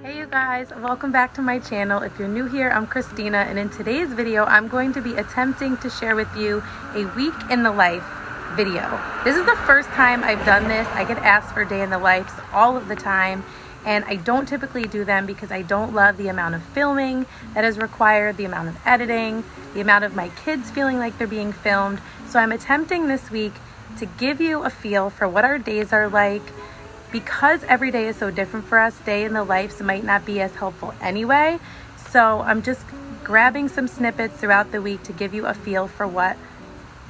Hey you guys, welcome back to my channel. If you're new here, I'm Christina, and in today's video I'm going to be attempting to share with you a week in the life video. This is the first time I've done this. I get asked for day in the lives all of the time, and I don't typically do them because I don't love the amount of filming that is required, the amount of editing, the amount of my kids feeling like they're being filmed. So I'm attempting this week to give you a feel for what our days are like. Because every day is so different for us, day in the lives might not be as helpful anyway. So I'm just grabbing some snippets throughout the week to give you a feel for what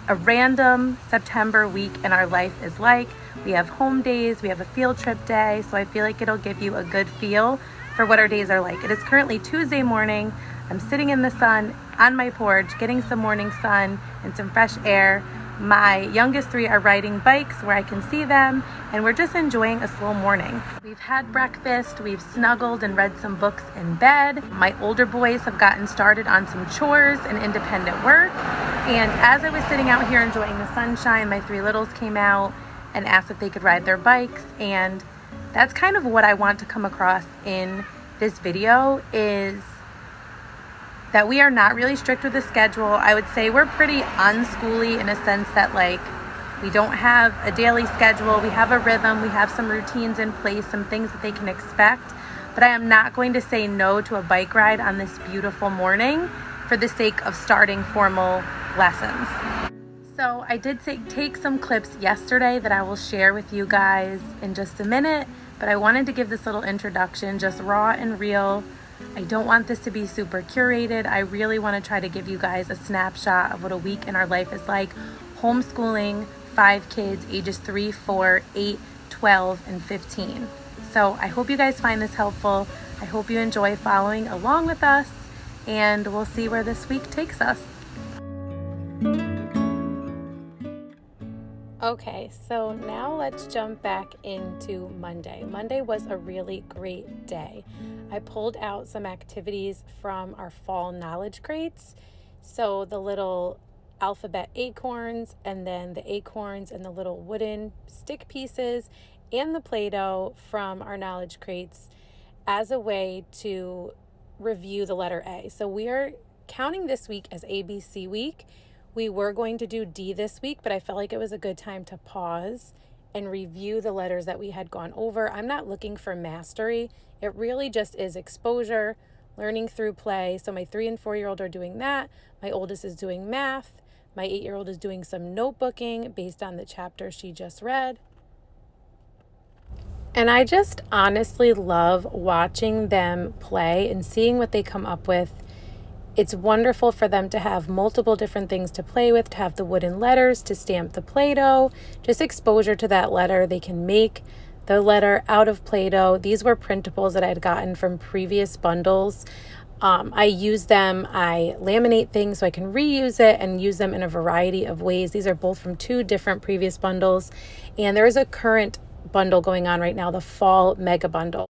a random September week in our life is like. We have home days, we have a field trip day, so I feel like it'll give you a good feel for what our days are like. It is currently Tuesday morning. I'm sitting in the sun on my porch, getting some morning sun and some fresh air. My youngest three are riding bikes where I can see them, and we're just enjoying a slow morning. We've had breakfast, we've snuggled and read some books in bed. My older boys have gotten started on some chores and independent work. And as I was sitting out here enjoying the sunshine, my three littles came out and asked if they could ride their bikes. And that's kind of what I want to come across in this video, is that we are not really strict with the schedule. I would say we're pretty unschooly in a sense that we don't have a daily schedule. We have a rhythm, we have some routines in place, some things that they can expect. But I am not going to say no to a bike ride on this beautiful morning for the sake of starting formal lessons. So I did take some clips yesterday that I will share with you guys in just a minute, but I wanted to give this little introduction, just raw and real. I don't want this to be super curated. I really want to try to give you guys a snapshot of what a week in our life is like. Homeschooling 5 kids, ages 3, 4, 8, 12, and 15. So I hope you guys find this helpful. I hope you enjoy following along with us, and we'll see where this week takes us. Okay, so now let's jump back into Monday. Monday was a really great day. I pulled out some activities from our fall knowledge crates. So the little alphabet acorns, and then the acorns and the little wooden stick pieces, and the Play-Doh from our knowledge crates as a way to review the letter A. So we are counting this week as ABC week. We were going to do D this week, but I felt like it was a good time to pause and review the letters that we had gone over. I'm not looking for mastery. It really just is exposure, learning through play. So my 3 and 4-year-old are doing that. My oldest is doing math. My 8-year-old is doing some notebooking based on the chapter she just read. And I just honestly love watching them play and seeing what they come up with. It's wonderful for them to have multiple different things to play with, to have the wooden letters, to stamp the Play-Doh, just exposure to that letter. They can make the letter out of Play-Doh. These were printables that I had gotten from previous bundles. I use them, I laminate things so I can reuse it and use them in a variety of ways. These are both from 2 different previous bundles. And there is a current bundle going on right now, the Fall Mega Bundle.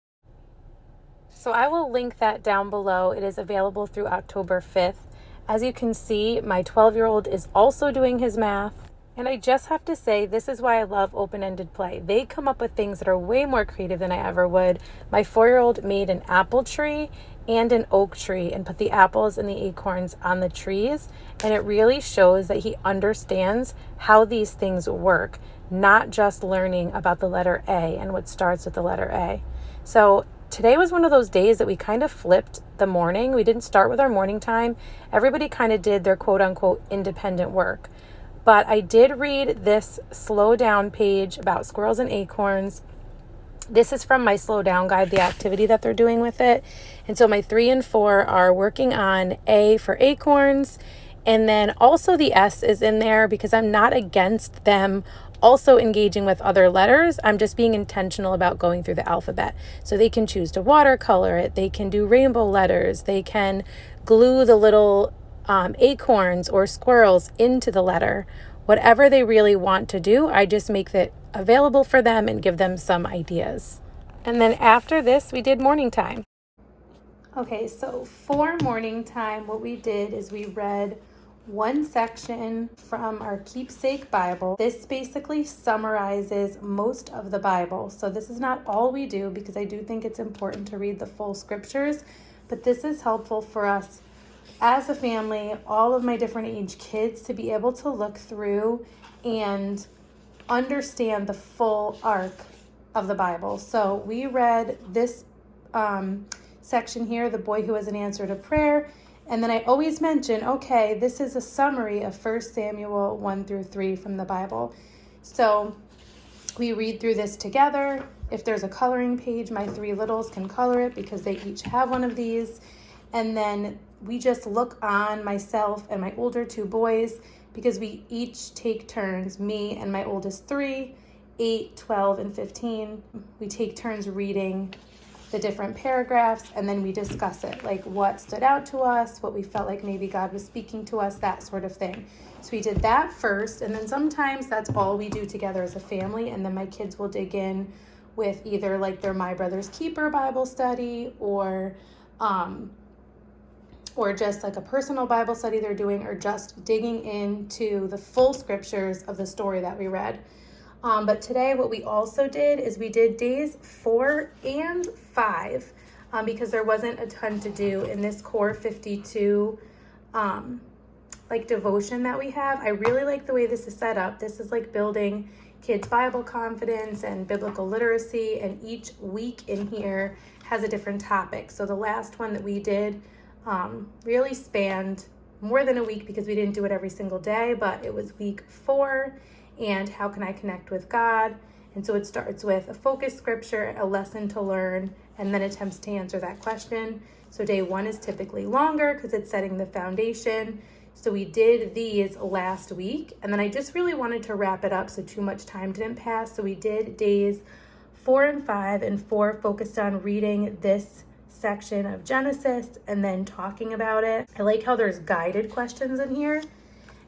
So I will link that down below. It is available through October 5th. As you can see, my 12-year-old is also doing his math. And I just have to say, this is why I love open-ended play. They come up with things that are way more creative than I ever would. My 4-year-old made an apple tree and an oak tree and put the apples and the acorns on the trees. And it really shows that he understands how these things work, not just learning about the letter A and what starts with the letter A. So today was one of those days that we kind of flipped the morning. We didn't start with our morning time. Everybody kind of did their quote unquote independent work. But I did read this slow down page about squirrels and acorns. This is from my slow down guide, the activity that they're doing with it. And so my 3 and 4 are working on A for acorns. And then also the S is in there because I'm not against them also engaging with other letters. I'm just being intentional about going through the alphabet. So they can choose to watercolor it. They can do rainbow letters. They can glue the little acorns or squirrels into the letter. Whatever they really want to do, I just make that available for them and give them some ideas. And then after this, we did morning time. Okay, so for morning time, what we did is we read one section from our keepsake Bible. This basically summarizes most of the Bible. So this is not all we do, because I do think it's important to read the full scriptures, but this is helpful for us as a family, all of my different age kids, to be able to look through and understand the full arc of the Bible. So we read this section here, the boy who has an answer to prayer. And then I always mention, okay, this is a summary of 1 Samuel 1 through 3 from the Bible. So we read through this together. If there's a coloring page, my three littles can color it because they each have one of these. And then we just look on, myself and my older two boys, because we each take turns, me and my oldest three, 8, 12, and 15. We take turns reading the different paragraphs, and then we discuss it, like what stood out to us, what we felt like maybe God was speaking to us, that sort of thing. So we did that first, and then sometimes that's all we do together as a family, and then my kids will dig in with either like their My Brother's Keeper Bible study, or just like a personal Bible study they're doing, or just digging into the full scriptures of the story that we read. But today what we also did is we did days 4 and 5 because there wasn't a ton to do in this core 52 like devotion that we have. I really like the way this is set up. This is like building kids' Bible confidence and biblical literacy, and each week in here has a different topic. So the last one that we did really spanned more than a week because we didn't do it every single day, but it was week 4. And how can I connect with God? And so it starts with a focus scripture, a lesson to learn, and then attempts to answer that question. So day 1 is typically longer because it's setting the foundation. So we did these last week, and then I just really wanted to wrap it up so too much time didn't pass. So we did days 4 and 5, and 4 focused on reading this section of Genesis and then talking about it. I like how there's guided questions in here,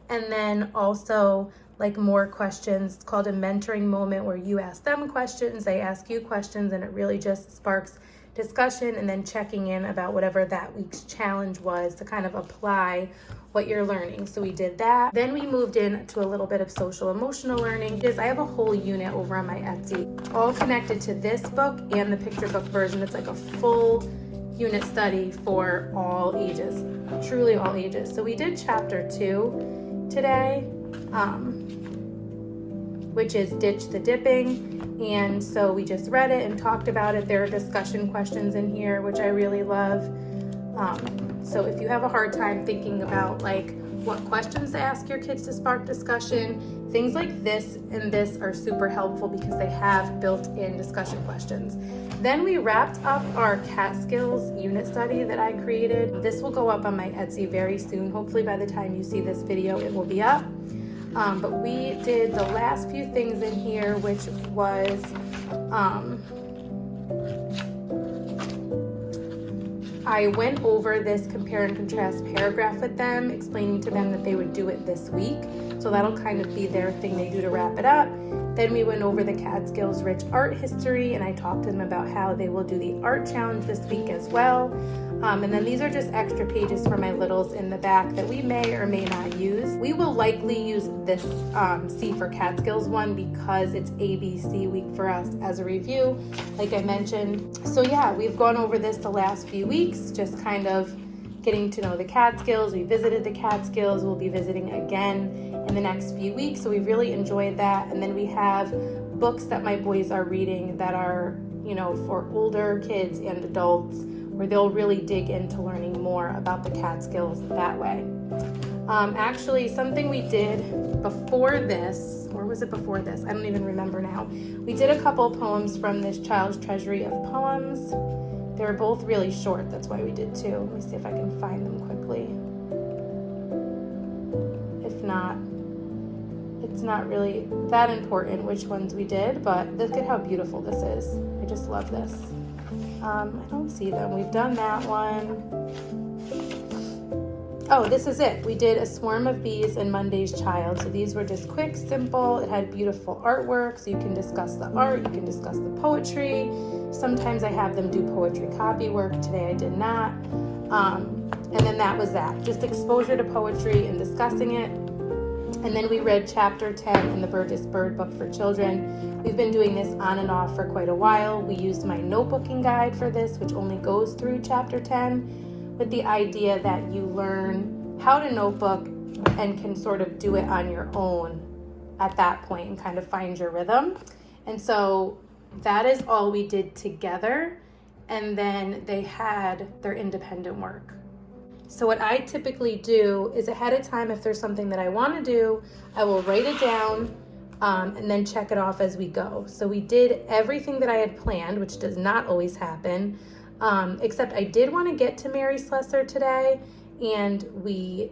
and then also like more questions. It's called a mentoring moment, where you ask them questions, they ask you questions, and it really just sparks discussion and then checking in about whatever that week's challenge was to kind of apply what you're learning. So we did that. Then we moved into a little bit of social emotional learning, because I have a whole unit over on my Etsy, all connected to this book and the picture book version. It's like a full unit study for all ages, truly all ages. So we did chapter 2 today, which is Ditch the Dipping. And so we just read it and talked about it. There are discussion questions in here, which I really love. So if you have a hard time thinking about like what questions to ask your kids to spark discussion, things like this and this are super helpful because they have built-in discussion questions. Then we wrapped up our cat skills unit study that I created. This will go up on my Etsy very soon. Hopefully by the time you see this video, it will be up. But we did the last few things in here, which was I went over this compare and contrast paragraph with them, explaining to them that they would do it this week. So that'll kind of be their thing they do to wrap it up. Then we went over the Catskills Rich Art History, and I talked to them about how they will do the art challenge this week as well. And then these are just extra pages for my littles in the back that we may or may not use. We will likely use this C for Catskills one because it's ABC week for us as a review, like I mentioned. So yeah, we've gone over this the last few weeks, just kind of getting to know the Catskills. We visited the Catskills. We'll be visiting again in the next few weeks. So we've really enjoyed that. And then we have books that my boys are reading that are, you know, for older kids and adults, where they'll really dig into learning more about the Catskills that way. Actually, something we did before this, or was it before this? I don't even remember now. We did a couple poems from this Child's Treasury of Poems. They were both really short, that's why we did two. Let me see if I can find them quickly. If not, it's not really that important which ones we did, but look at how beautiful this is. I just love this. I don't see them. We've done that one. Oh, this is it. We did A Swarm of Bees and Monday's Child. So these were just quick, simple. It had beautiful artwork, so you can discuss the art, you can discuss the poetry. Sometimes I have them do poetry copy work. Today I did not. And then that was that, just exposure to poetry and discussing it. And then we read chapter 10 in the Burgess Bird book for children. We've been doing this on and off for quite a while. We used my notebooking guide for this, which only goes through chapter 10, with the idea that you learn how to notebook and can sort of do it on your own at that point and kind of find your rhythm. And so that is all we did together. And then they had their independent work. So what I typically do is ahead of time, if there's something that I want to do, I will write it down and then check it off as we go. So we did everything that I had planned, which does not always happen, except I did want to get to Mary Slessor today, and we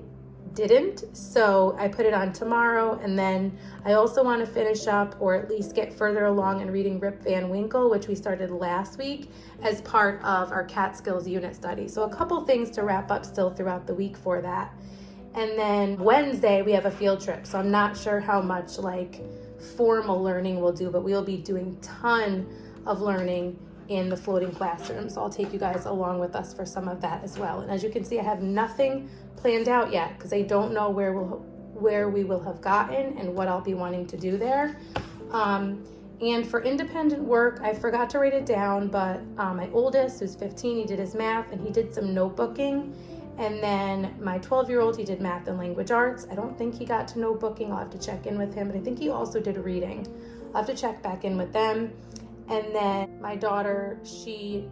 didn't. So I put it on tomorrow, and then I also want to finish up, or at least get further along in reading Rip Van Winkle, which we started last week as part of our cat skills unit study. So a couple things to wrap up still throughout the week for that. And then Wednesday we have a field trip, so I'm not sure how much like formal learning we'll do, but we'll be doing ton of learning in the floating classroom. So I'll take you guys along with us for some of that as well. And as you can see, I have nothing planned out yet because I don't know where we will have gotten and what I'll be wanting to do there. And for independent work, I forgot to write it down, but my oldest, who's 15, he did his math and he did some notebooking. And then my 12-year-old, he did math and language arts. I don't think he got to notebooking. I'll have to check in with him, but I think he also did reading. I'll have to check back in with them. And then my daughter, she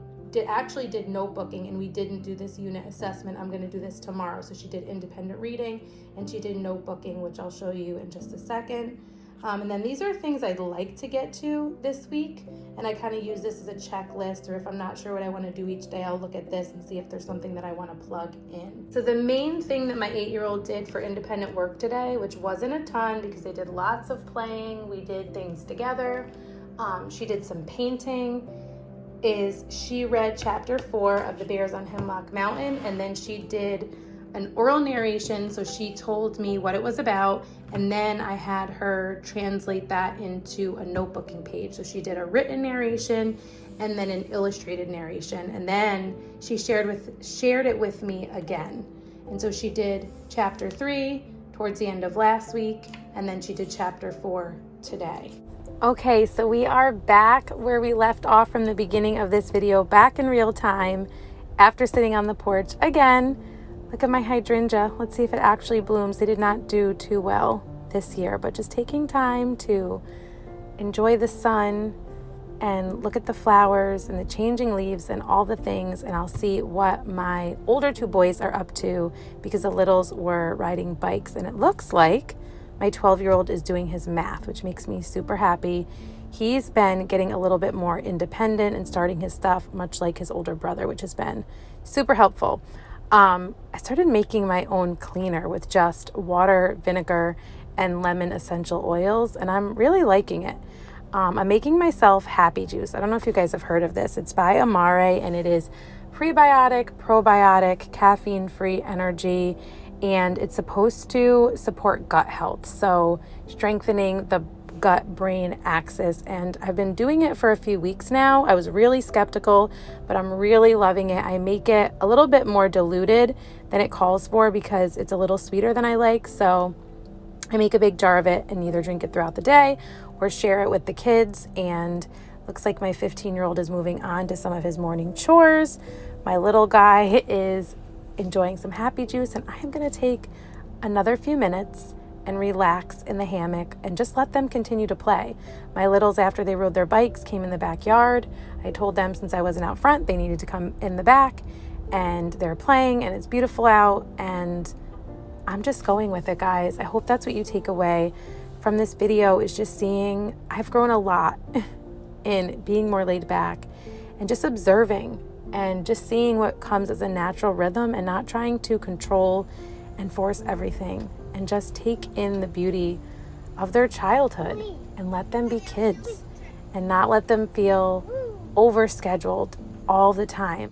actually did notebooking, and we didn't do this unit assessment. I'm going to do this tomorrow. So she did independent reading and she did notebooking, which I'll show you in just a second. And then these are things I'd like to get to this week, and I kind of use this as a checklist, or if I'm not sure what I want to do each day, I'll look at this and see if there's something that I want to plug in. So the main thing that my 8-year-old did for independent work today, which wasn't a ton because they did lots of playing, we did things together, she did some painting, is she read chapter 4 of The Bears on Hemlock Mountain, and then she did an oral narration. So she told me what it was about, and then I had her translate that into a notebooking page. So she did a written narration and then an illustrated narration, and then she shared it with me again. And so she did chapter 3 towards the end of last week, and then she did chapter 4 today. Okay, so we are back where we left off from the beginning of this video, back in real time after sitting on the porch again. Look at my hydrangea. Let's see if it actually blooms. They did not do too well this year, but just taking time to enjoy the sun and look at the flowers and the changing leaves and all the things. And I'll see what my older 2 boys are up to, because the littles were riding bikes, and it looks like my 12-year-old is doing his math, which makes me super happy. He's been getting a little bit more independent and starting his stuff, much like his older brother, which has been super helpful. I started making my own cleaner with just water, vinegar, and lemon essential oils, and I'm really liking it. I'm making myself happy juice. I don't know if you guys have heard of this. It's by Amare, and it is prebiotic, probiotic, caffeine-free energy, and it's supposed to support gut health, so strengthening the gut-brain axis. And I've been doing it for a few weeks now. I was really skeptical, but I'm really loving it. I make it a little bit more diluted than it calls for because it's a little sweeter than I like. So I make a big jar of it and either drink it throughout the day or share it with the kids. And looks like my 15-year-old is moving on to some of his morning chores. My little guy is enjoying some happy juice, and I'm going to take another few minutes and relax in the hammock and just let them continue to play. My littles, after they rode their bikes, came in the backyard. I told them since I wasn't out front, they needed to come in the back, and they're playing, and it's beautiful out, and I'm just going with it, guys. I hope that's what you take away from this video, is just seeing I've grown a lot in being more laid back and just observing and just seeing what comes as a natural rhythm and not trying to control and force everything, and just take in the beauty of their childhood and let them be kids and not let them feel overscheduled all the time.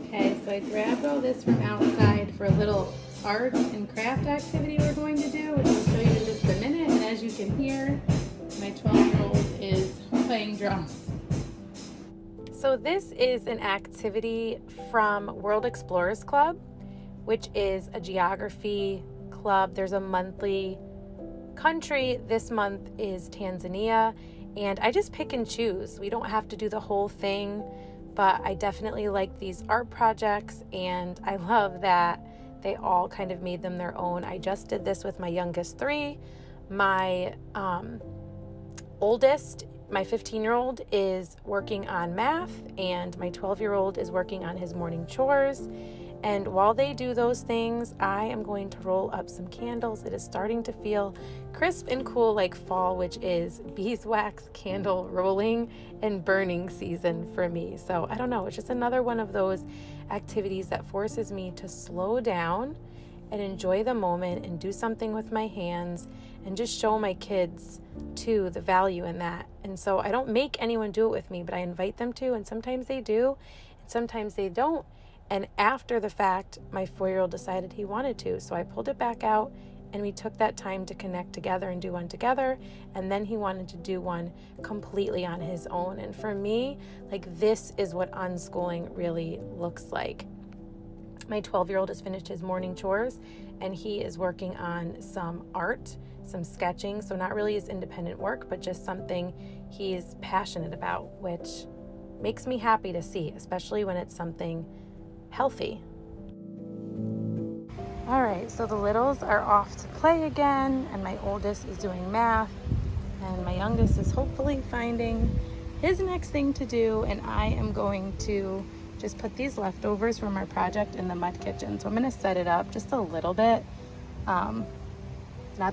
Okay, so I grabbed all this from outside for a little art and craft activity we're going to do, which I'll show you in just a minute. And as you can hear, my 12-year-old is playing drums. So this is an activity from World Explorers Club, which is a geography club. There's a monthly country. This month is Tanzania, and I just pick and choose. We don't have to do the whole thing, but I definitely like these art projects, and I love that they all kind of made them their own. I just did this with my youngest 3. My oldest, my 15-year-old, is working on math, and my 12-year-old is working on his morning chores. And while they do those things, I am going to roll up some candles. It is starting to feel crisp and cool like fall, which is beeswax candle rolling and burning season for me. So I don't know, it's just another one of those activities that forces me to slow down and enjoy the moment and do something with my hands and just show my kids too the value in that. And so I don't make anyone do it with me, but I invite them to, and sometimes they do and sometimes they don't. And after the fact, my 4-year-old decided he wanted to, so I pulled it back out and we took that time to connect together and do one together. And then he wanted to do one completely on his own. And for me, like, this is what unschooling really looks like. My 12-year-old has finished his morning chores and he is working on some art, some sketching. So not really his independent work, but just something he's passionate about, which makes me happy to see, especially when it's something healthy. All right, so the littles are off to play again, and my oldest is doing math, and my youngest is hopefully finding his next thing to do, and I am going to just put these leftovers from our project in the mud kitchen. So I'm going to set it up just a little bit. Not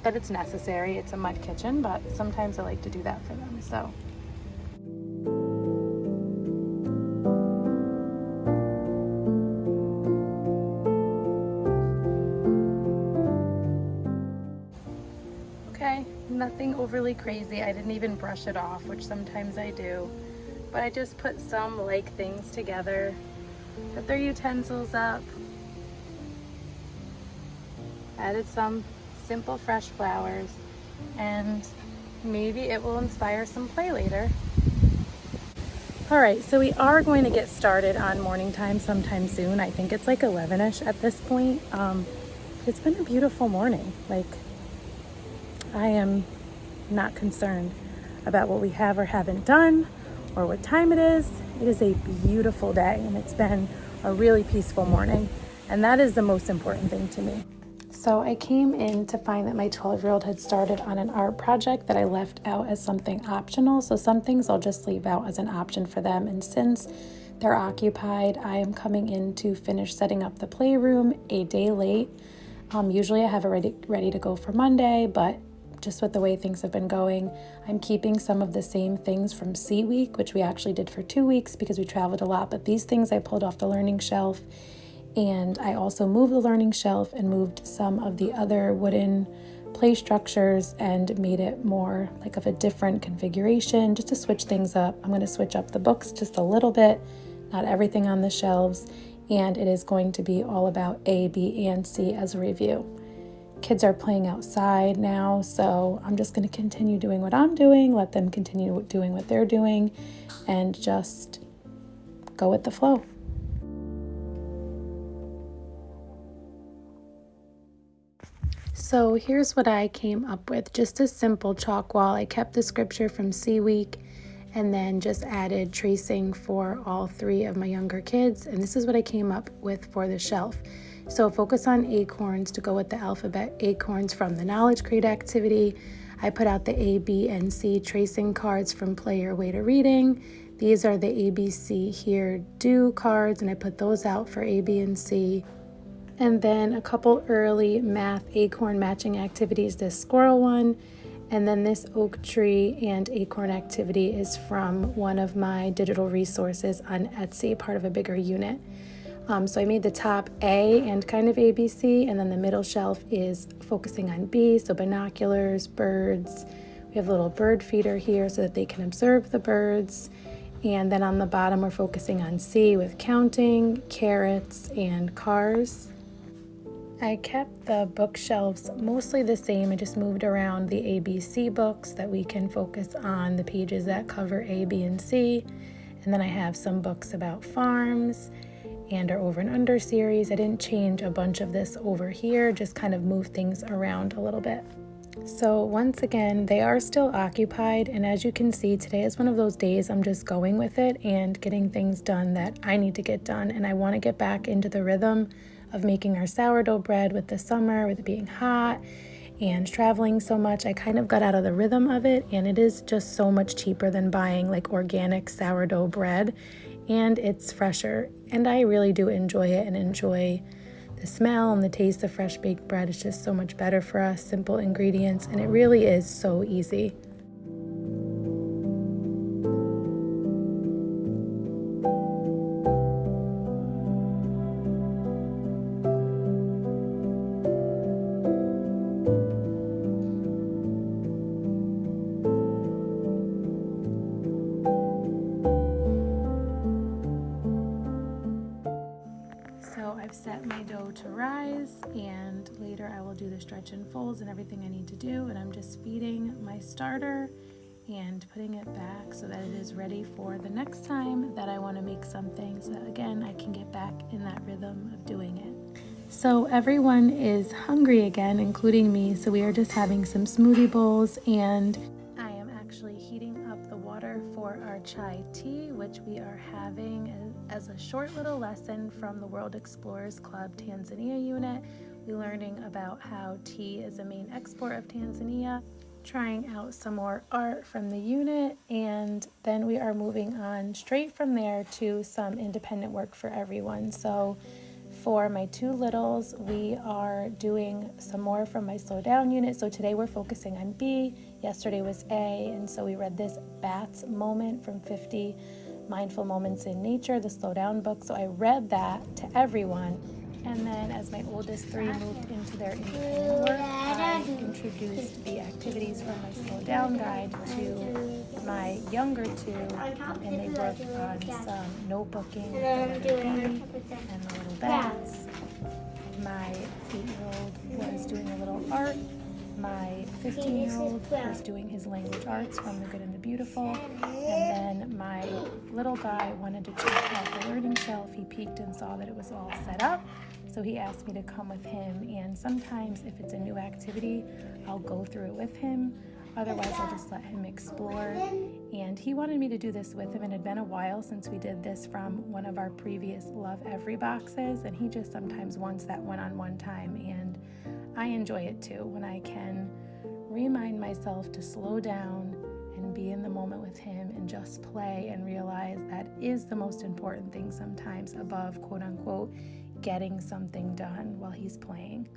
that it's necessary, it's a mud kitchen, but sometimes I like to do that for them. So nothing overly crazy. I didn't even brush it off, which sometimes I do, but I just put some like things together, put their utensils up, added some simple fresh flowers, and maybe it will inspire some play later. All right, so we are going to get started on morning time sometime soon. I think it's like 11ish at this point. It's been a beautiful morning. Like, I am not concerned about what we have or haven't done or what time it is. It is a beautiful day and it's been a really peaceful morning, and that is the most important thing to me. So I came in to find that my 12-year-old had started on an art project that I left out as something optional. So some things I'll just leave out as an option for them, and since they're occupied, I am coming in to finish setting up the playroom a day late. Usually I have it ready to go for Monday, but just with the way things have been going, I'm keeping some of the same things from C Week, which we actually did for 2 weeks because we traveled a lot. But these things I pulled off the learning shelf, and I also moved the learning shelf and moved some of the other wooden play structures and made it more like of a different configuration just to switch things up. I'm going to switch up the books just a little bit, not everything on the shelves, and it is going to be all about A, B, and C as a review. Kids are playing outside now, so I'm just going to continue doing what I'm doing, let them continue doing what they're doing, and just go with the flow. So here's what I came up with. Just a simple chalk wall. I kept the scripture from C Week and then just added tracing for all 3 of my younger kids. And this is what I came up with for the shelf. So focus on acorns to go with the alphabet acorns from the Knowledge Crate activity. I put out the A, B, and C tracing cards from Play Your Way to Reading. These are the ABC Here Do cards, and I put those out for A, B, and C. And then a couple early math acorn matching activities, this squirrel one, and then this oak tree and acorn activity is from one of my digital resources on Etsy, part of a bigger unit. So I made the top A and kind of ABC, and then the middle shelf is focusing on B, so binoculars, birds. We have a little bird feeder here so that they can observe the birds. And then on the bottom, we're focusing on C with counting, carrots, and cars. I kept the bookshelves mostly the same. I just moved around the ABC books that we can focus on the pages that cover A, B, and C. And then I have some books about farms and our Over and Under series. I didn't change a bunch of this over here, just kind of move things around a little bit. So once again, they are still occupied, and as you can see, today is one of those days I'm just going with it and getting things done that I need to get done, and I want to get back into the rhythm of making our sourdough bread. With the summer, with it being hot and traveling so much, I kind of got out of the rhythm of it, and it is just so much cheaper than buying like organic sourdough bread, and it's fresher, and I really do enjoy it and enjoy the smell and the taste of fresh baked bread. Is just so much better for us, simple ingredients, and it really is so easy. So I've set my dough to rise, and later I will do the stretch and folds and everything I need to do, and I'm just feeding my starter and putting it back so that it is ready for the next time that I want to make something, so that again I can get back in that rhythm of doing it. So everyone is hungry again, including me, so we are just having some smoothie bowls, and I am actually heating up the water for our chai tea, which we are having as a short little lesson from the World Explorers Club Tanzania unit. We're learning about how tea is a main export of Tanzania, trying out some more art from the unit, and then we are moving on straight from there to some independent work for everyone. So for my two littles, we are doing some more from my slow down unit. So today we're focusing on B, yesterday was A, and so we read this Bats moment from 50 Mindful Moments in Nature, the slow down book. So I read that to everyone, and then as my oldest three moved into their independent work, I introduced the activities from my slow down guide to my younger two, and they worked on some notebooking with the letter B and the little bats. My 8-year-old was doing a little art. My 15-year-old was doing his language arts from The Good and the Beautiful. And then my little guy wanted to check out the learning shelf. He peeked and saw that it was all set up. So he asked me to come with him. And sometimes if it's a new activity, I'll go through it with him. Otherwise, I'll just let him explore. And he wanted me to do this with him. And it had been a while since we did this from one of our previous Love Every boxes. And he just sometimes wants that one-on-one time. And I enjoy it too, when I can remind myself to slow down and be in the moment with him and just play, and realize that is the most important thing sometimes, above quote unquote getting something done while he's playing.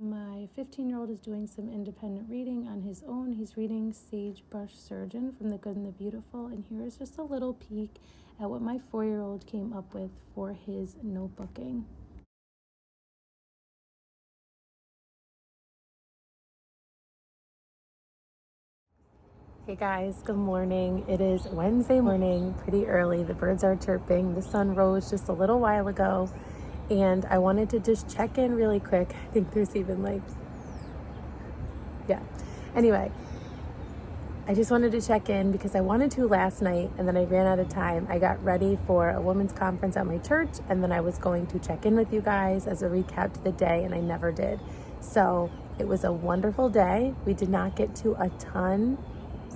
My 15-year-old is doing some independent reading on his own. He's reading Sagebrush Surgeon from The Good and the Beautiful, and here is just a little peek at what my 4-year-old came up with for his notebooking. Hey guys, good morning. It is Wednesday morning, pretty early. The birds are chirping. The sun rose just a little while ago, and I wanted to just check in really quick. I think there's even Anyway, I just wanted to check in because I wanted to last night, and then I ran out of time. I got ready for a women's conference at my church, and then I was going to check in with you guys as a recap to the day, and I never did. So it was a wonderful day. We did not get to a ton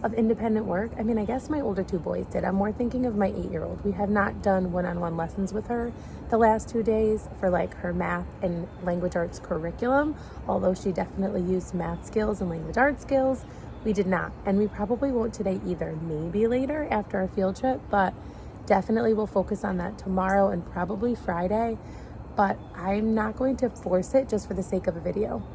of independent work. I mean, I guess my older two boys did. I'm more thinking of my 8-year-old. We have not done one-on-one lessons with her the last 2 days for like her math and language arts curriculum, although she definitely used math skills and language arts skills. We did not, and we probably won't today either. Maybe later after our field trip, but definitely we'll focus on that tomorrow and probably Friday. But I'm not going to force it just for the sake of a video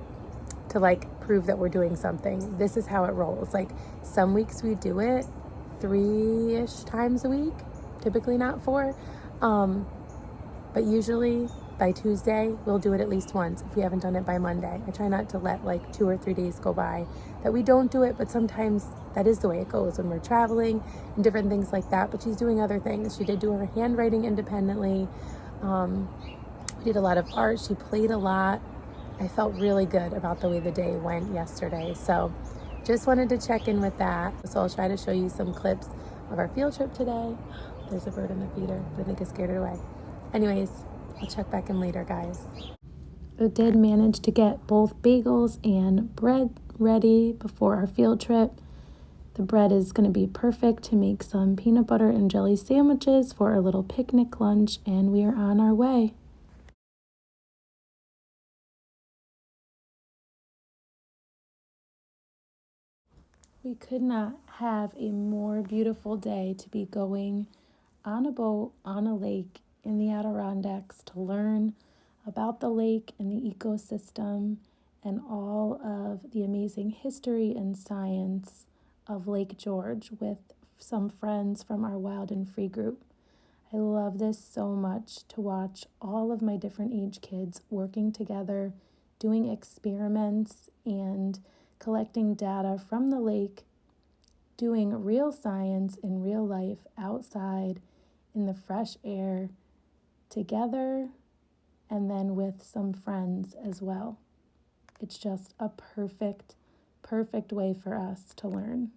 to like prove that we're doing something. This is how it rolls. Like some weeks we do it 3-ish times a week, typically not 4. But usually by Tuesday, we'll do it at least once if we haven't done it by Monday. I try not to let like 2 or 3 days go by that we don't do it, but sometimes that is the way it goes when we're traveling and different things like that. But she's doing other things. She did do her handwriting independently. We did a lot of art. She played a lot. I felt really good about the way the day went yesterday. So just wanted to check in with that. So I'll try to show you some clips of our field trip today. There's a bird in the feeder, but I think I scared it away. Anyways, I'll check back in later, guys. I did manage to get both bagels and bread ready before our field trip. The bread is going to be perfect to make some peanut butter and jelly sandwiches for our little picnic lunch, and we are on our way. We could not have a more beautiful day to be going on a boat on a lake in the Adirondacks to learn about the lake and the ecosystem and all of the amazing history and science of Lake George with some friends from our Wild and Free group. I love this so much, to watch all of my different age kids working together, doing experiments and collecting data from the lake, doing real science in real life outside in the fresh air together, and then with some friends as well. It's just a perfect way for us to learn.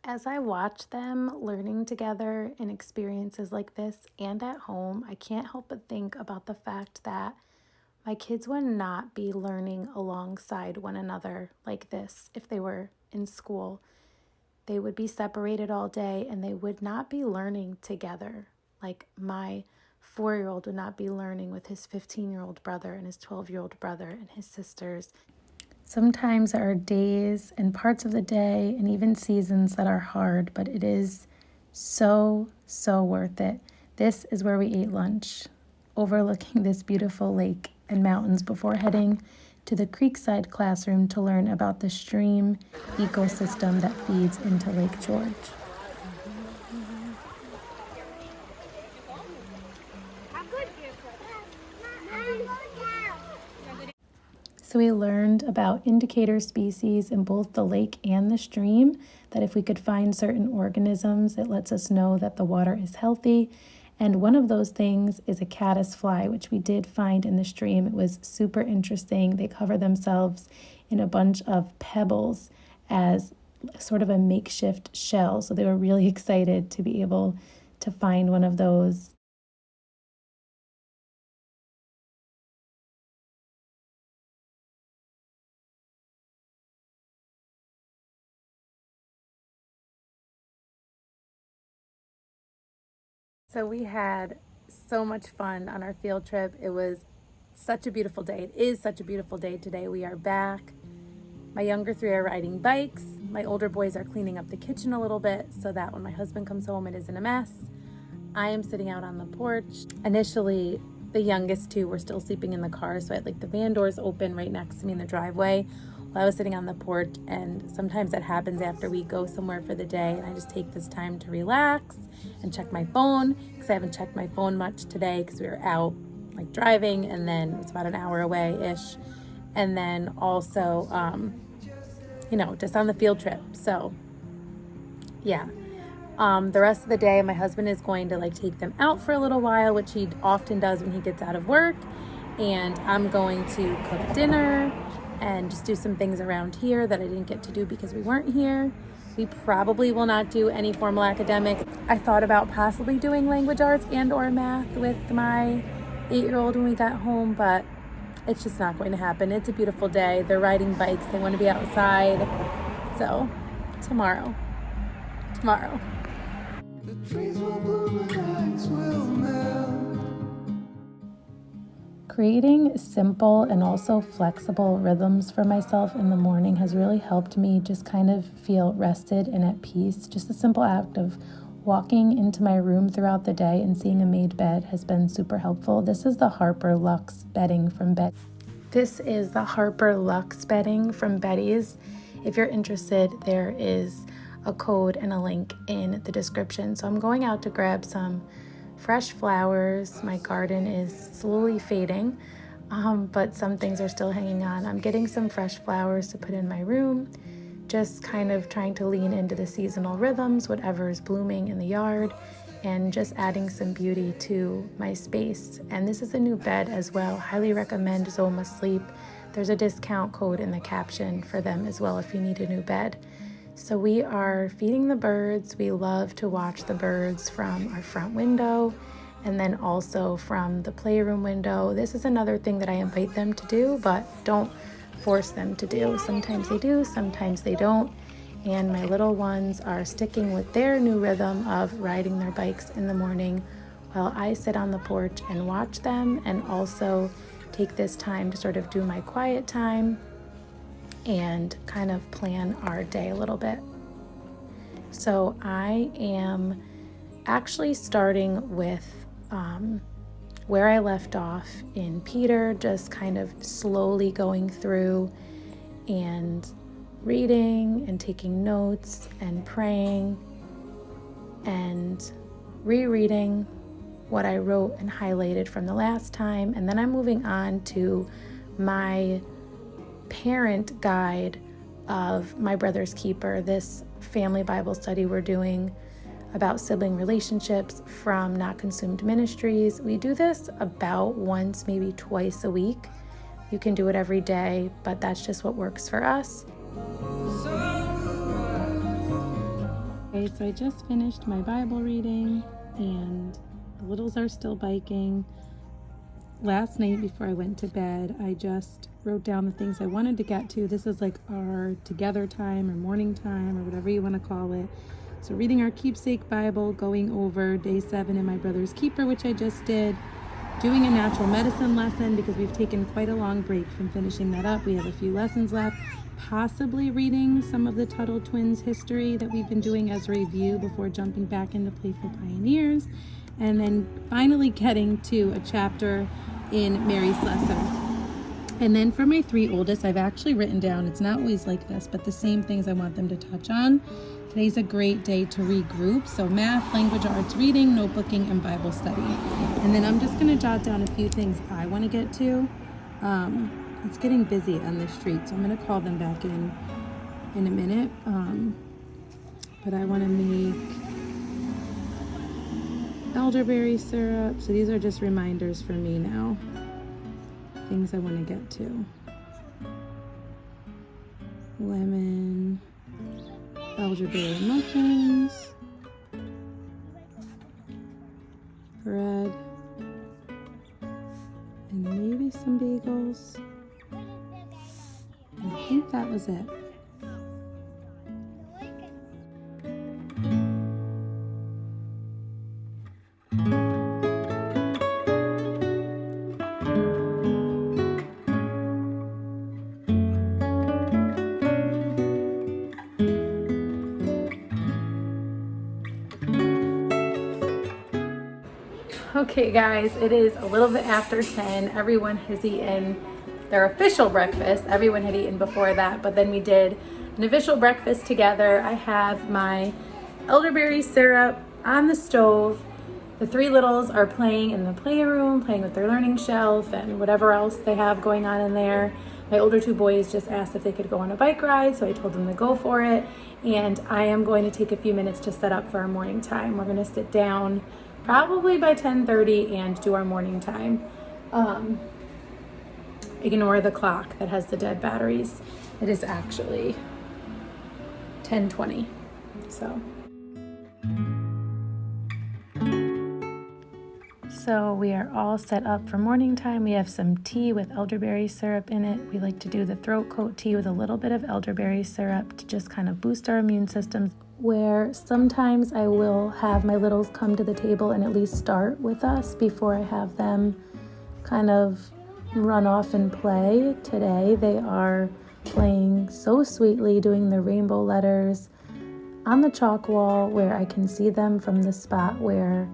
As I watch them learning together in experiences like this and at home, I can't help but think about the fact that my kids would not be learning alongside one another like this if they were in school. They would be separated all day and they would not be learning together. Like my 4-year-old would not be learning with his 15-year-old brother and his 12-year-old brother and his sisters. Sometimes there are days and parts of the day and even seasons that are hard, but it is so worth it. This is where we ate lunch, overlooking this beautiful lake and mountains before heading to the Creekside classroom to learn about the stream ecosystem that feeds into Lake George. So we learned about indicator species in both the lake and the stream, that if we could find certain organisms, it lets us know that the water is healthy. And one of those things is a caddisfly, which we did find in the stream. It was super interesting. They cover themselves in a bunch of pebbles as sort of a makeshift shell. So they were really excited to be able to find one of those. So we had so much fun on our field trip. It was such a beautiful day. It is such a beautiful day today. We are back. My younger 3 are riding bikes. My older boys are cleaning up the kitchen a little bit so that when my husband comes home, it isn't a mess. I am sitting out on the porch. Initially, the youngest 2 were still sleeping in the car, so I had like the van doors open right next to me in the driveway while I was sitting on the porch. And sometimes that happens after we go somewhere for the day, and I just take this time to relax and check my phone, because I haven't checked my phone much today because we were out like driving, and then it's about an hour away-ish, and then also just on the field trip. So yeah, the rest of the day my husband is going to like take them out for a little while, which he often does when he gets out of work, and I'm going to cook dinner and just do some things around here that I didn't get to do because we weren't here. We probably will not do any formal academics. I thought about possibly doing language arts and or math with my 8-year-old when we got home, but it's just not going to happen. It's a beautiful day. They're riding bikes. They want to be outside. So tomorrow. The trees will bloom and ice will melt. Creating simple and also flexible rhythms for myself in the morning has really helped me just kind of feel rested and at peace. Just a simple act of walking into my room throughout the day and seeing a made bed has been super helpful. This is the Harper Luxe bedding from Betty's. If you're interested, there is a code and a link in the description. So I'm going out to grab some fresh flowers. My garden is slowly fading, but some things are still hanging on. I'm getting some fresh flowers to put in my room, just kind of trying to lean into the seasonal rhythms, whatever is blooming in the yard, and just adding some beauty to my space. And this is a new bed as well. Highly recommend Zoma Sleep. There's a discount code in the caption for them as well if you need a new bed. So we are feeding the birds. We love to watch the birds from our front window and then also from the playroom window. This is another thing that I invite them to do, but don't force them to do. Sometimes they do, sometimes they don't. And my little ones are sticking with their new rhythm of riding their bikes in the morning while I sit on the porch and watch them, and also take this time to sort of do my quiet time and kind of plan our day a little bit. So I am actually starting with where I left off in Peter, just kind of slowly going through and reading and taking notes and praying and rereading what I wrote and highlighted from the last time. And then I'm moving on to my parent guide of My Brother's Keeper, this family Bible study we're doing about sibling relationships from Not Consumed Ministries. We do this about once, maybe twice a week. You can do it every day, but that's just what works for us. Okay, so I just finished my Bible reading and the littles are still biking. Last night before I went to bed, I just wrote down the things I wanted to get to. This is like our together time or morning time or whatever you want to call it. So reading our keepsake Bible, going over day 7 in My Brother's Keeper, which I just did, doing a natural medicine lesson because we've taken quite a long break from finishing that up. We have a few lessons left, possibly reading some of the Tuttle Twins history that we've been doing as a review before jumping back into Playful Pioneers, and then finally getting to a chapter in Mary's lesson. And then for my 3 oldest, I've actually written down, it's not always like this, but the same things I want them to touch on. Today's a great day to regroup. So math, language arts, reading, notebooking, and Bible study. And then I'm just gonna jot down a few things I wanna get to. It's getting busy on the street, so I'm gonna call them back in a minute. But I wanna make elderberry syrup. So these are just reminders for me now. Things I want to get to. Lemon, elderberry muffins, bread, and maybe some bagels. I think that was it. Okay guys, it is a little bit after 10. Everyone has eaten their official breakfast. Everyone had eaten before that, but then we did an official breakfast together. I have my elderberry syrup on the stove. The 3 littles are playing in the playroom, playing with their learning shelf and whatever else they have going on in there. My older 2 boys just asked if they could go on a bike ride, so I told them to go for it. And I am going to take a few minutes to set up for our morning time. We're gonna sit down probably by 10:30 and do our morning time. Ignore the clock that has the dead batteries. It is actually 10:20, So we are all set up for morning time. We have some tea with elderberry syrup in it. We like to do the throat coat tea with a little bit of elderberry syrup to just kind of boost our immune systems, where sometimes I will have my littles come to the table and at least start with us before I have them kind of run off and play. Today they are playing so sweetly, doing the rainbow letters on the chalk wall where I can see them from the spot where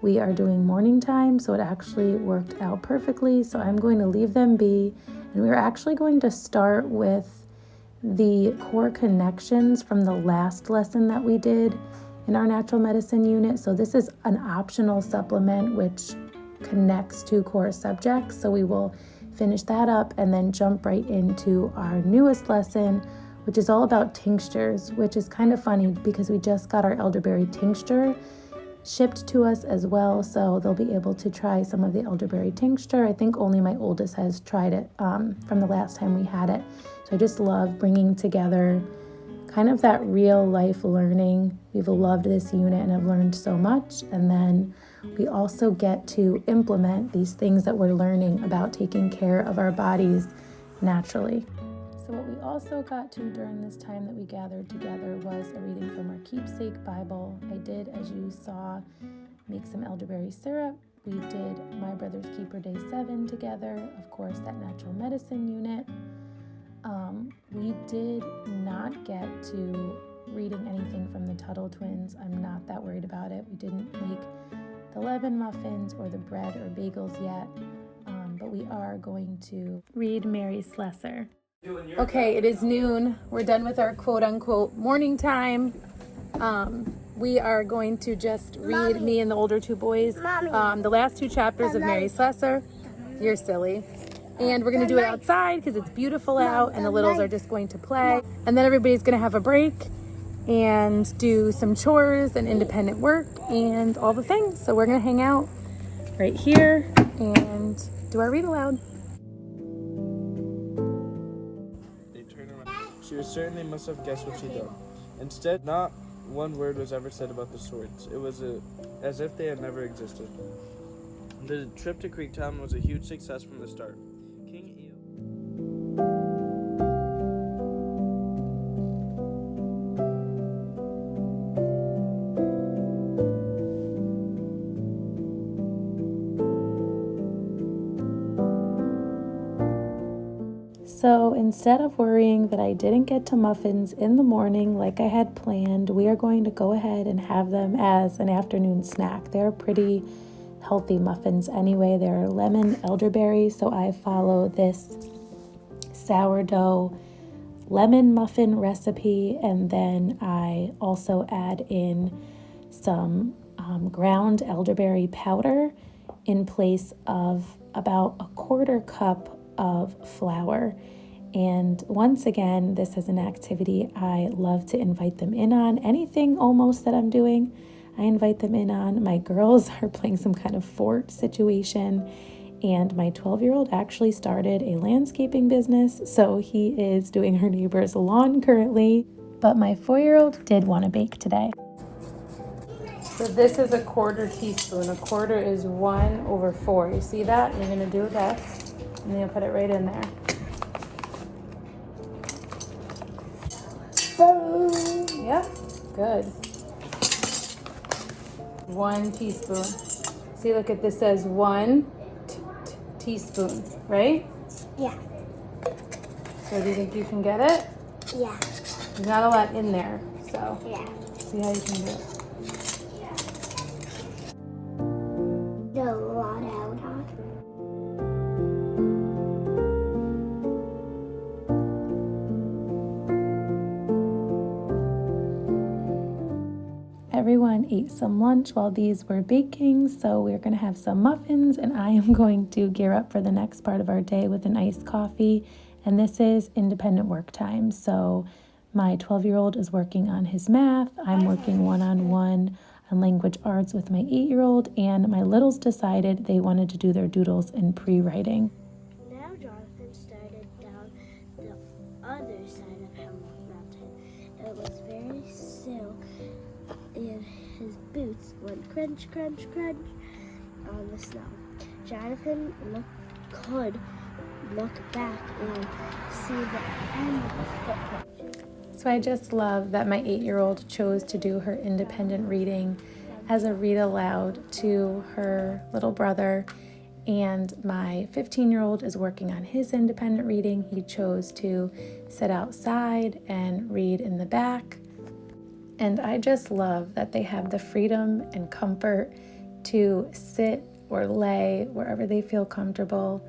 we are doing morning time, so it actually worked out perfectly. So I'm going to leave them be, and we're actually going to start with the core connections from the last lesson that we did in our natural medicine unit. So this is an optional supplement which connects to core subjects, so we will finish that up and then jump right into our newest lesson, which is all about tinctures, which is kind of funny because we just got our elderberry tincture shipped to us as well, so they'll be able to try some of the elderberry tincture. I think only my oldest has tried it from the last time we had it. So I just love bringing together kind of that real life learning. We've loved this unit and have learned so much, and then we also get to implement these things that we're learning about taking care of our bodies naturally. So what we also got to during this time that we gathered together was a reading from our keepsake Bible. I did, as you saw, make some elderberry syrup. We did My Brother's Keeper Day 7 together, of course, that natural medicine unit. We did not get to reading anything from the Tuttle twins. I'm not that worried about it. We didn't make the lemon muffins or the bread or bagels yet, but we are going to read Mary Slessor. Okay, it is noon. We're done with our quote-unquote morning time. We are going to just read, Mommy. Me and the older two boys, the last two chapters of Mary Slessor. You're silly. And we're going to do it outside because it's beautiful out and the littles are just going to play. And then everybody's going to have a break and do some chores and independent work and all the things. So we're going to hang out right here and do our read aloud. She was certain they must have guessed what she'd done. Instead, not one word was ever said about the swords. It was as if they had never existed. The trip to Creektown was a huge success from the start. So instead of worrying that I didn't get to muffins in the morning like I had planned, we are going to go ahead and have them as an afternoon snack. They're pretty healthy muffins anyway. They're lemon elderberry, so I follow this sourdough lemon muffin recipe, and then I also add in some ground elderberry powder in place of about a quarter cup of flour. And once again, this is an activity I love to invite them in on. Anything almost that I'm doing, I invite them in on. My girls are playing some kind of fort situation, and my 12-year-old actually started a landscaping business, so he is doing her neighbor's lawn currently. But my 4-year-old did want to bake today. So this is a quarter teaspoon. A quarter is 1/4. You see that? You're going to do this, and then you'll put it right in there. Yep, good. 1 teaspoon. See, look at this, says 1 teaspoon, right? Yeah. So do you think you can get it? Yeah. There's not a lot in there, so Yeah. see how you can do it. The lot out on. Everyone ate some lunch while these were baking, so we're going to have some muffins, and I am going to gear up for the next part of our day with an iced coffee. And this is independent work time, so my 12-year-old is working on his math. I'm working one-on-one on language arts with my 8-year-old, and my littles decided they wanted to do their doodles in pre-writing. Now Jonathan started down the other side of Hemlock Mountain. It was very still, and his boots went crunch, crunch, crunch. on the snow. Jonathan could look back and see the end of the footprint. So I just love that my 8-year-old chose to do her independent reading as a read aloud to her little brother. And my 15-year-old is working on his independent reading. He chose to sit outside and read in the back. And I just love that they have the freedom and comfort to sit or lay wherever they feel comfortable,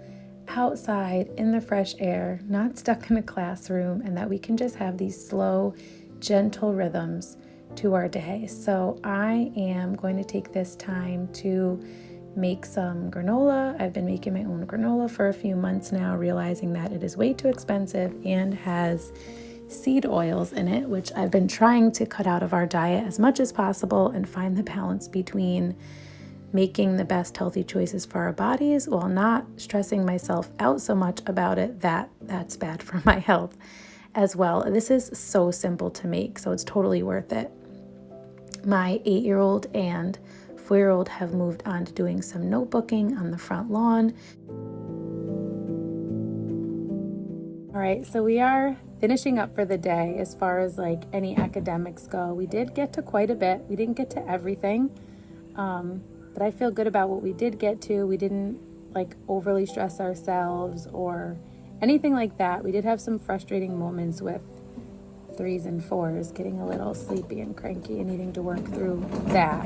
outside in the fresh air, not stuck in a classroom, and that we can just have these slow, gentle rhythms to our day. So I am going to take this time to make some granola. I've been making my own granola for a few months now, realizing that it is way too expensive and has seed oils in it, which I've been trying to cut out of our diet as much as possible and find the balance between making the best healthy choices for our bodies while not stressing myself out so much about it that's bad for my health as well. This is so simple to make, so it's totally worth it. My 8-year-old and 4-year-old have moved on to doing some notebooking on the front lawn. All right, so we are finishing up for the day as far as like any academics go. We did get to quite a bit. We didn't get to everything, but I feel good about what we did get to. We didn't like overly stress ourselves or anything like that. We did have some frustrating moments with 3s and 4s, getting a little sleepy and cranky and needing to work through that,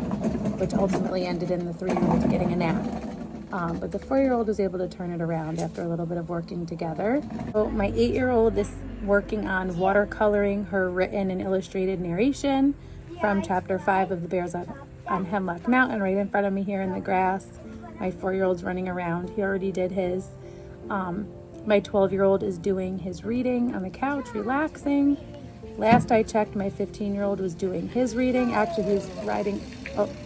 which ultimately ended in the 3-year-old getting a nap. But the 4-year-old was able to turn it around after a little bit of working together. So my 8-year-old is working on watercoloring her written and illustrated narration from chapter 5 of The Bears on Hemlock Mountain right in front of me here in the grass. My 4-year-old's running around. He already did his. My 12-year-old is doing his reading on the couch, relaxing. Last I checked, my 15-year-old was doing his reading. Actually, he was riding,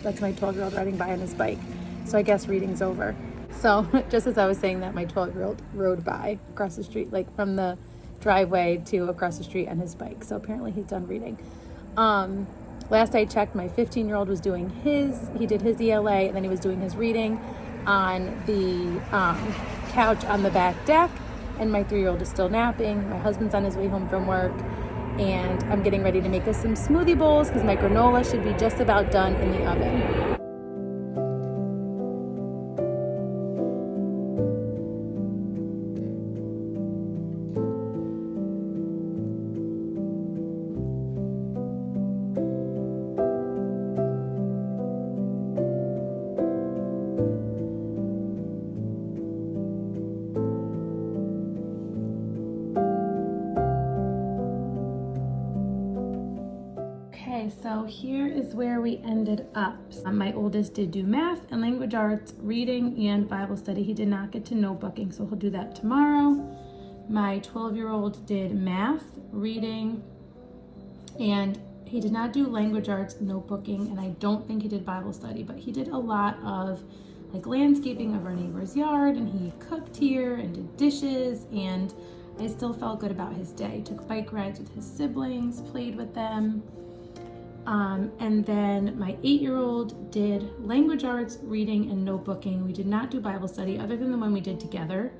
that's my 12-year-old riding by on his bike. So I guess reading's over. So just as I was saying that, my 12-year-old rode by across the street, like from the driveway to across the street on his bike. So apparently he's done reading. Last I checked, my 15-year-old was doing he did his ELA, and then he was doing his reading on the couch on the back deck. And my 3-year-old is still napping. My husband's on his way home from work. And I'm getting ready to make us some smoothie bowls because my granola should be just about done in the oven. So here is where we ended up. My oldest did do math and language arts, reading, and Bible study. He did not get to notebooking, so he'll do that tomorrow. My 12-year-old did math, reading, and he did not do language arts, notebooking, and I don't think he did Bible study, but he did a lot of like landscaping of our neighbor's yard, and he cooked here and did dishes, and I still felt good about his day. Took bike rides with his siblings, played with them. And then my 8-year-old did language arts, reading, and notebooking. We did not do Bible study other than the one we did together.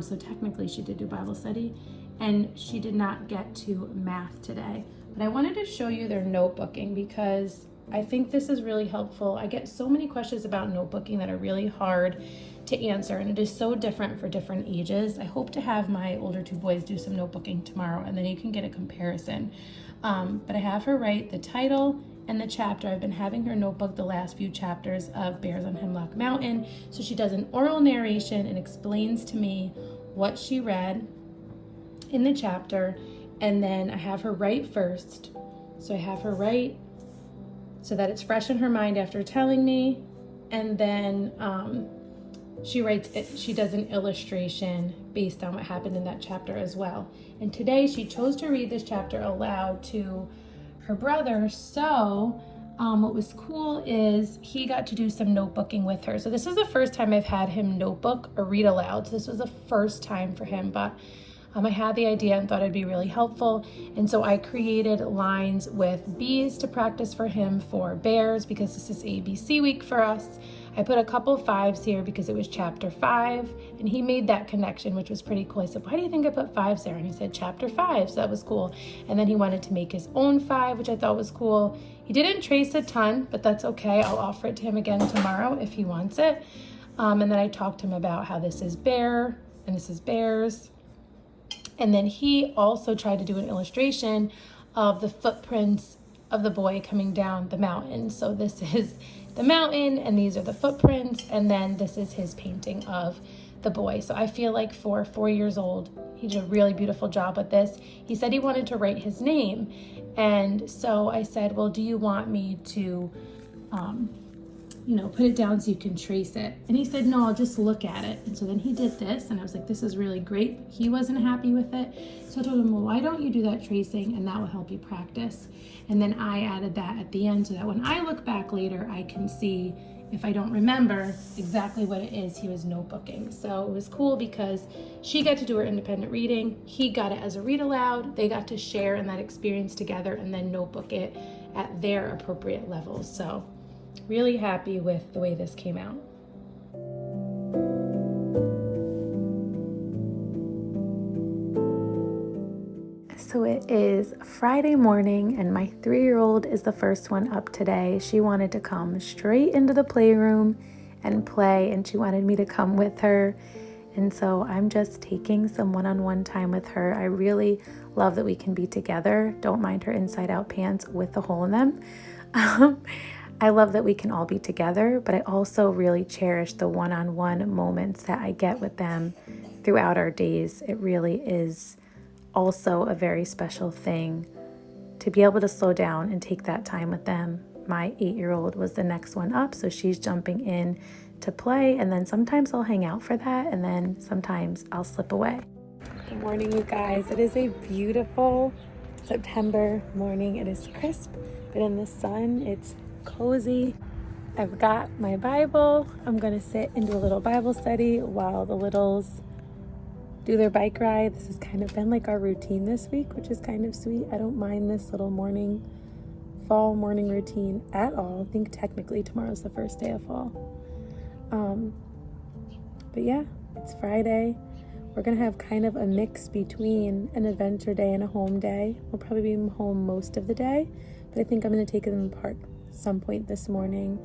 So technically she did do Bible study, and she did not get to math today. But I wanted to show you their notebooking because I think this is really helpful. I get so many questions about notebooking that are really hard to answer, and it is so different for different ages. I hope to have my older 2 boys do some notebooking tomorrow, and then you can get a comparison. But I have her write the title and the chapter. I've been having her notebook the last few chapters of Bears on Hemlock Mountain. So she does an oral narration and explains to me what she read in the chapter. And then I have her write first. So I have her write so that it's fresh in her mind after telling me. And then she writes it, she does an illustration based on what happened in that chapter as well. And today she chose to read this chapter aloud to her brother. So what was cool is he got to do some notebooking with her. So this is the first time I've had him notebook or read aloud. So this was the first time for him, but I had the idea and thought it'd be really helpful. And so I created lines with B's to practice for him for bears because this is ABC week for us. I put a couple 5s here because it was chapter 5, and he made that connection, which was pretty cool. I said, why do you think I put 5s there? And he said chapter 5, so that was cool. And then he wanted to make his own 5, which I thought was cool. He didn't trace a ton, but that's okay. I'll offer it to him again tomorrow if he wants it. And then I talked to him about how this is bear and this is bears. And then he also tried to do an illustration of the footprints of the boy coming down the mountain. So this is the mountain and these are the footprints, and then this is his painting of the boy. So I feel like for 4 years old, he did a really beautiful job with this. He said he wanted to write his name, and so I said, well, do you want me to put it down so you can trace it? And he said, no, I'll just look at it. And so then he did this, and I was like, this is really great. He wasn't happy with it. So I told him, well, why don't you do that tracing, and that will help you practice. And then I added that at the end so that when I look back later, I can see, if I don't remember exactly what it is, he was notebooking. So it was cool because she got to do her independent reading. He got it as a read aloud. They got to share in that experience together and then notebook it at their appropriate levels. So really happy with the way this came out. So it is Friday morning and my 3-year-old is the first one up today. She wanted to come straight into the playroom and play, and she wanted me to come with her. And so I'm just taking some one-on-one time with her. I really love that we can be together. Don't mind her inside out pants with the hole in them. I love that we can all be together, but I also really cherish the one-on-one moments that I get with them throughout our days. It really is also a very special thing to be able to slow down and take that time with them. My 8-year-old was the next one up, so she's jumping in to play, and then sometimes I'll hang out for that, and then sometimes I'll slip away. Good morning, you guys. It is a beautiful September morning. It is crisp, but in the sun, it's cozy. I've got my Bible. I'm gonna sit and do a little Bible study while the littles do their bike ride. This has kind of been like our routine this week, which is kind of sweet. I don't mind this little fall morning routine at all. I think technically tomorrow's the first day of fall. But yeah, it's Friday. We're gonna have kind of a mix between an adventure day and a home day. We'll probably be home most of the day, but I think I'm gonna take them apart some point this morning,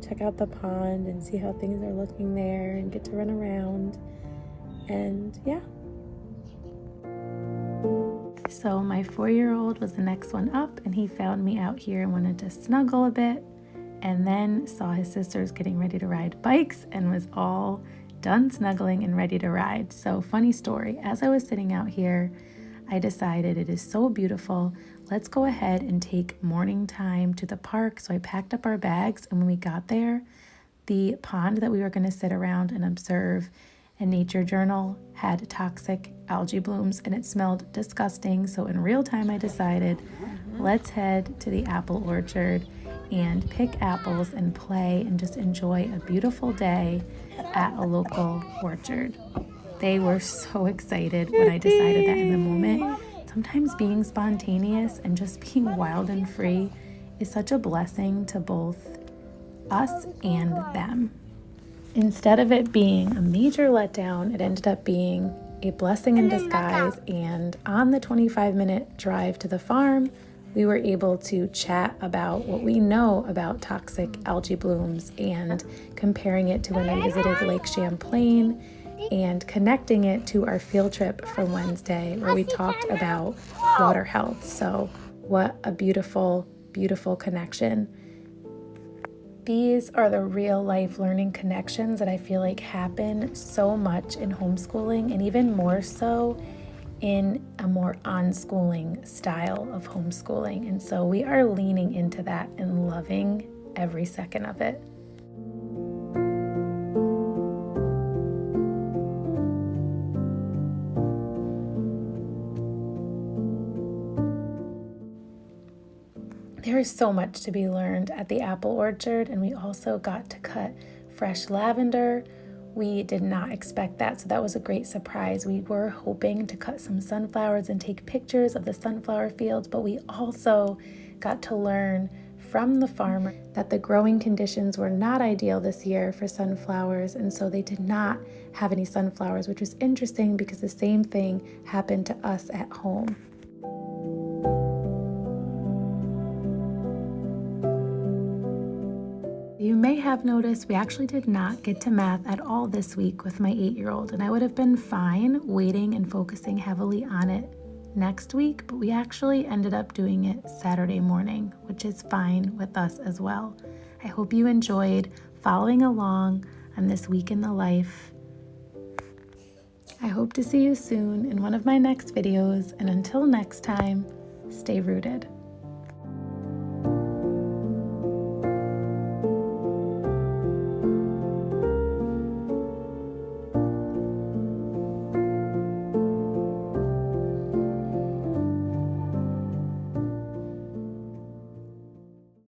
check out the pond and see how things are looking there and get to run around. And yeah. So my 4-year-old was the next one up, and he found me out here and wanted to snuggle a bit, and then saw his sisters getting ready to ride bikes and was all done snuggling and ready to ride. So funny story, as I was sitting out here, I decided it is so beautiful. Let's go ahead and take morning time to the park. So I packed up our bags, and when we got there, the pond that we were going to sit around and observe and nature journal had toxic algae blooms, and it smelled disgusting. So in real time, I decided, let's head to the apple orchard and pick apples and play and just enjoy a beautiful day at a local orchard. They were so excited when I decided that in the moment. Sometimes being spontaneous and just being wild and free is such a blessing to both us and them. Instead of it being a major letdown, it ended up being a blessing in disguise. And on the 25-minute drive to the farm, we were able to chat about what we know about toxic algae blooms and comparing it to when we visited Lake Champlain and connecting it to our field trip from Wednesday where we talked about water health. So what a beautiful, beautiful connection. These are the real life learning connections that I feel like happen so much in homeschooling, and even more so in a more unschooling style of homeschooling. And so we are leaning into that and loving every second of it. There is so much to be learned at the apple orchard, and we also got to cut fresh lavender. We did not expect that, so that was a great surprise. We were hoping to cut some sunflowers and take pictures of the sunflower fields, but we also got to learn from the farmer that the growing conditions were not ideal this year for sunflowers, and so they did not have any sunflowers, which was interesting because the same thing happened to us at home. You may have noticed we actually did not get to math at all this week with my 8-year-old, and I would have been fine waiting and focusing heavily on it next week, but we actually ended up doing it Saturday morning, which is fine with us as well. I hope you enjoyed following along on this week in the life. I hope to see you soon in one of my next videos, and until next time, stay rooted.